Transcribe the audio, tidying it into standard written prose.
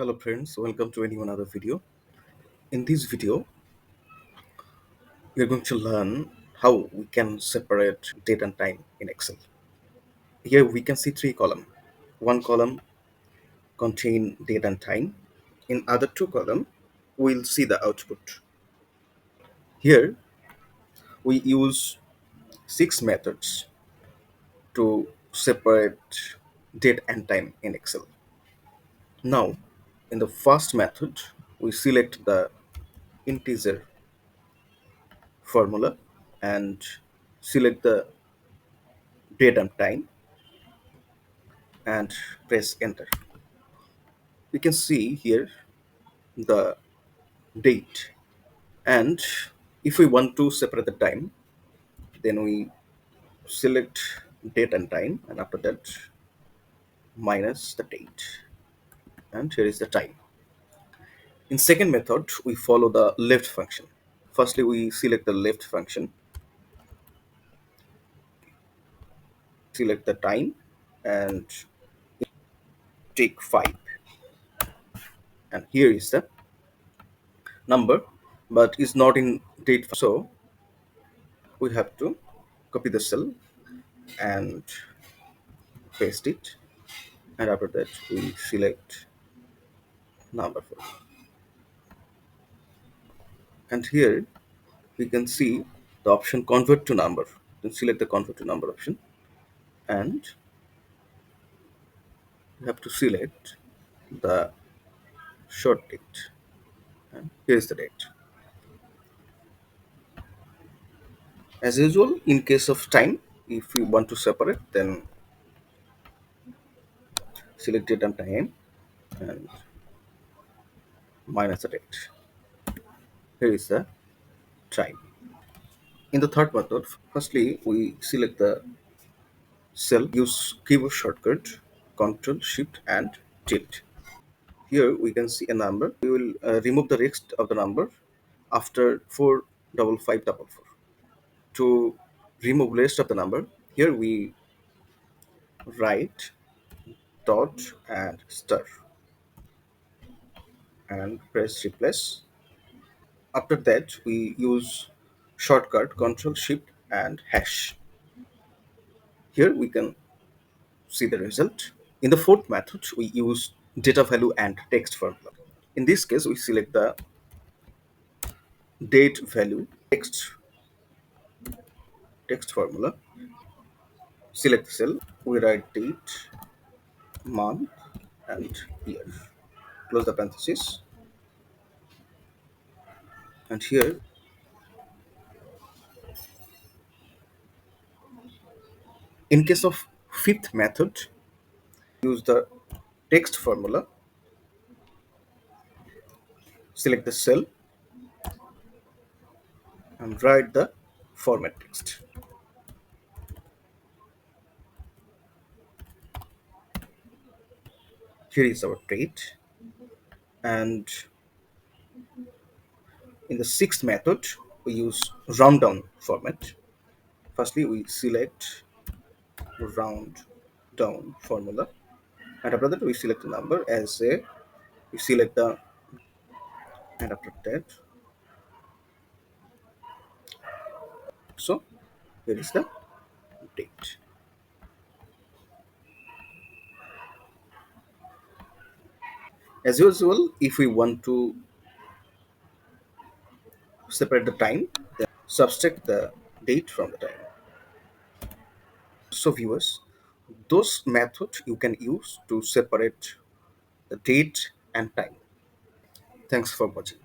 Hello friends, welcome to any another video. In this video, we are going to learn how we can separate date and time in Excel. Here we can see three columns. One column contain date and time. In other two column, we'll see the output. Here we use six methods to separate date and time in Excel. Now, in the first method, we select the integer formula and select the date and time and press enter. You can see here the date, and if we want to separate the time, then we select date and time, and after that minus the date, and here is the time. In second method, we follow the left function. Firstly, we select the left function, select the time, and take 5, and here is the number, but it's not in date, so we have to copy the cell and paste it, and after that we select number 4, and here we can see the option convert to number. Then select the convert to number option, and you have to select the short date, and here is the date. As usual, in case of time, if we want to separate, then select date and time and minus the date. Here is the time. In the third method, firstly we select the cell, use keyboard shortcut Control Shift and Tilt. Here we can see a number. We will remove the rest of the number after 45544. To remove rest of the number, here we write dot and star and press replace. After that, we use shortcut Control Shift and hash. Here we can see the result. In the fourth method, we use data value and text formula. In this case, we select the date value text formula, select the cell, we write date, month, and year. Close the parenthesis, and here, in case of fifth method, use the text formula, select the cell, and write the format text. Here is our date, and in the sixth method, we use round down format. Firstly, we select round down formula, and after that we select the number as a, we select the, and after that, so here is the date. As usual, if we want to separate the time, then subtract the date from the time. So viewers, those methods you can use to separate the date and time. Thanks for watching.